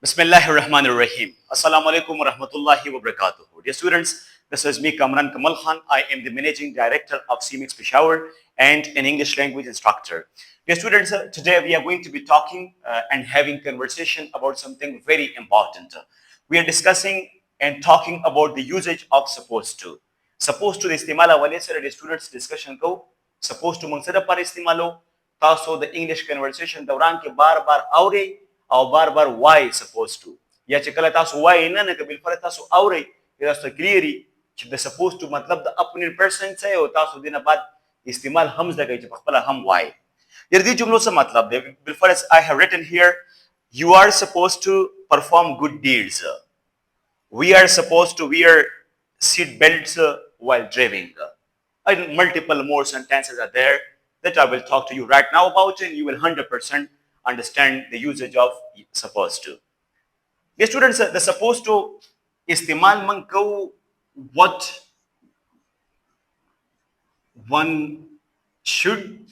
Bismillahir Rahmanir Rahim. Assalamu alaikum wa rahmatullahi wa barakatuh. Dear students, this is me, Kamran Kammal Khan. I am the Managing Director of CMX Peshawar and an English language instructor. Dear students, today we are going to be talking and having conversation about something very important. We are discussing and talking about the usage of supposed to. Supposed to इस्तेमाल हवाले से dear students discussion को supposed to मंगसदा पर इस्तेमालो तासो the English conversation दौरान के बार-बार आवरे او बार-बार why supposed to या چې کله تاسو why نه نه کبل پر تاسو اوري تاسو کلیری چې د supposed to مطلب د خپل پرسن څه او تاسو دینه بعد استعمال هم زده چې خپل هم why یر دې جملو څه مطلب دی before I have written here you are supposed to perform good deeds we are supposed to wear seat belts while driving and multiple more sentences are there that I will talk to you right now about and you will 100% understand the usage of supposed to. Dear students, the supposed to istimal man ko what one should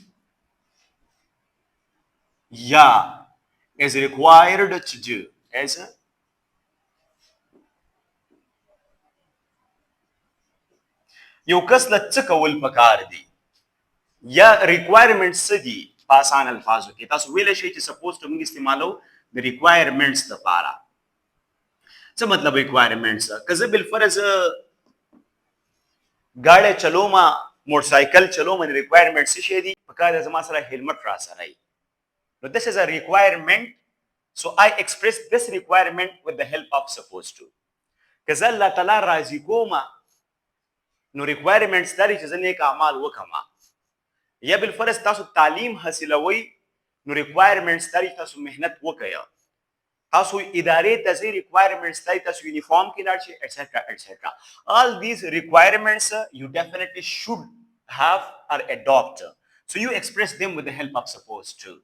is required to do as a یو کس له څه کول پکار دي یا requirements څه دي په آسان الفاظو کې تاسو ویل شئ چې supposed to موږ استعمالو د requirements لپاره څه مطلب requirements که زه بالفرض ګاډی چلوم موټر سایکل چلوم د requirements څه شي دي پکار ده زما سره هیلمټ را سره وي نو this is a requirement so I express this requirement with the help of supposed to که زه الله تعالی راضي کوم نو requirements دا چې زه نیک اعمال وکړم یا بالفرض تاسو تعلیم حاصلوي نو requirements دا تاسو مهنت وکړئ تاسو ادارې ته ځي requirements دا تاسو یونیفارم کې لاړ شئ etc etc all these requirements you definitely should have or adopt so you express them with the help of supposed to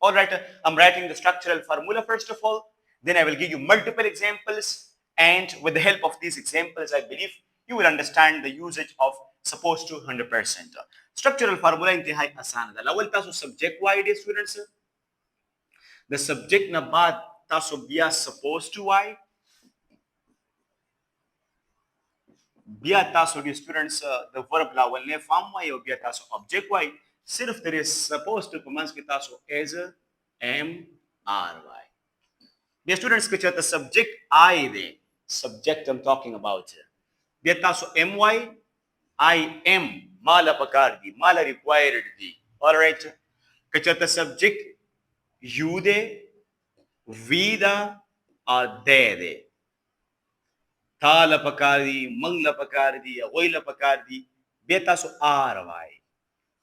all right I'm writing the structural formula first of all then I will give you multiple examples and with the help of these examples I believe you will understand the usage of supposed to 100%. Structural formula इंतहाई आसान है. लावल तासो subject why dear students. The subject ना बाद तासो बिया supposed to why. बिया तासो dear students the verb लावल ने form why और बिया तासो object why. सिर्फ there is supposed to commands के तासो as am are why. Dear students के चलते subject I they subject I'm talking about. बिया तासो my I am mala pakar di mala required di all right kachata subject you de we da or they de thala pakar di mangla pakar di oila pakar di beta so are why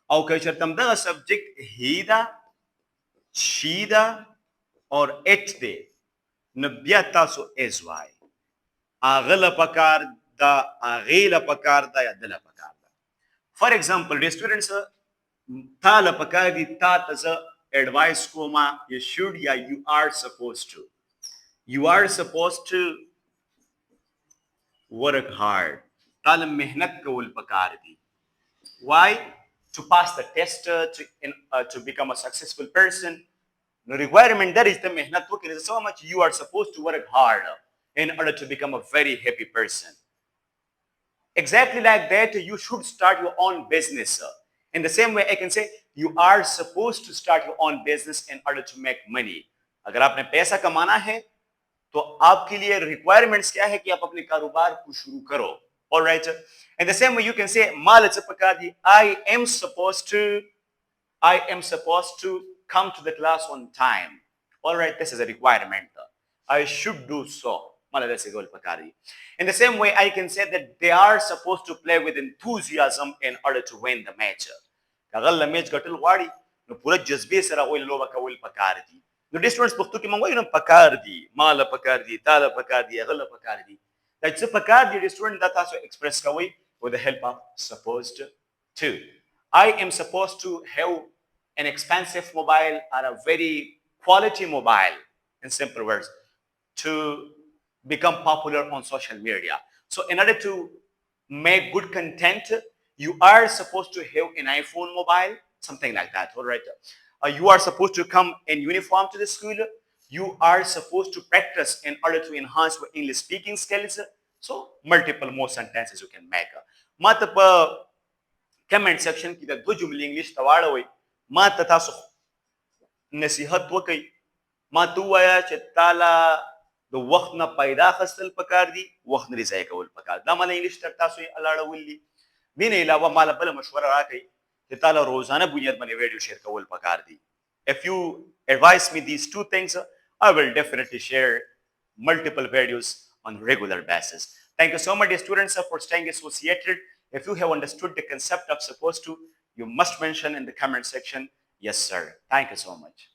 au kachatam da subject he da she da or it de nabyata so is why agala pakar da agila pakar da ya dala pakar da for example dear students ta la pakar di ta as advice koma you should ya you are supposed to work hard ta la mehnat kawul pakar di why to pass the test to become a successful person the requirement that is the mehnat work is so much you are supposed to work hard in order to become a very happy person. Exactly like that, you should start your own business. In the same way, I can say you are supposed to start your own business in order to make money. अगर आपने पैसा कमाना है, तो आपके लिए requirements क्या है कि आप अपने कारोबार को शुरू करो. All right. In the same way, you can say, I am supposed to come to the class on time. All right. This is a requirement. I should do so. In the same way, I can say that they are supposed to play with enthusiasm in order to win the match. The distance that's a pakar the student that also express with the help of supposed to. I am supposed to have an expensive mobile or a very quality mobile, in simple words, to become popular on social media. So in order to make good content, you are supposed to have an iPhone mobile, something like that, all right? You are supposed to come in uniform to the school. you are supposed to practice in order to enhance your English speaking skills. So multiple more sentences you can make. Mat pa comment section की दो जुमले English तवाड़ा हुई मा तथा सो नसीहत वकई मा तू आया चित्ताला दो वक्त ना पैदा खसल पकार दी वक्त नरी जाए कवल पकार दा माला इंग्लिश तरता सो अलाड़ा वल्ली मीने अलावा माला बल मशवरा राकई चित्ताला रोजाना बुनियाद बने वीडियो शेयर कवल पकार दी. If you advise me these two things, I will definitely share multiple videos on regular basis. Thank you so much, dear students, for staying associated. If you have understood the concept of supposed to, you must mention in the comment section, yes, sir. Thank you so much.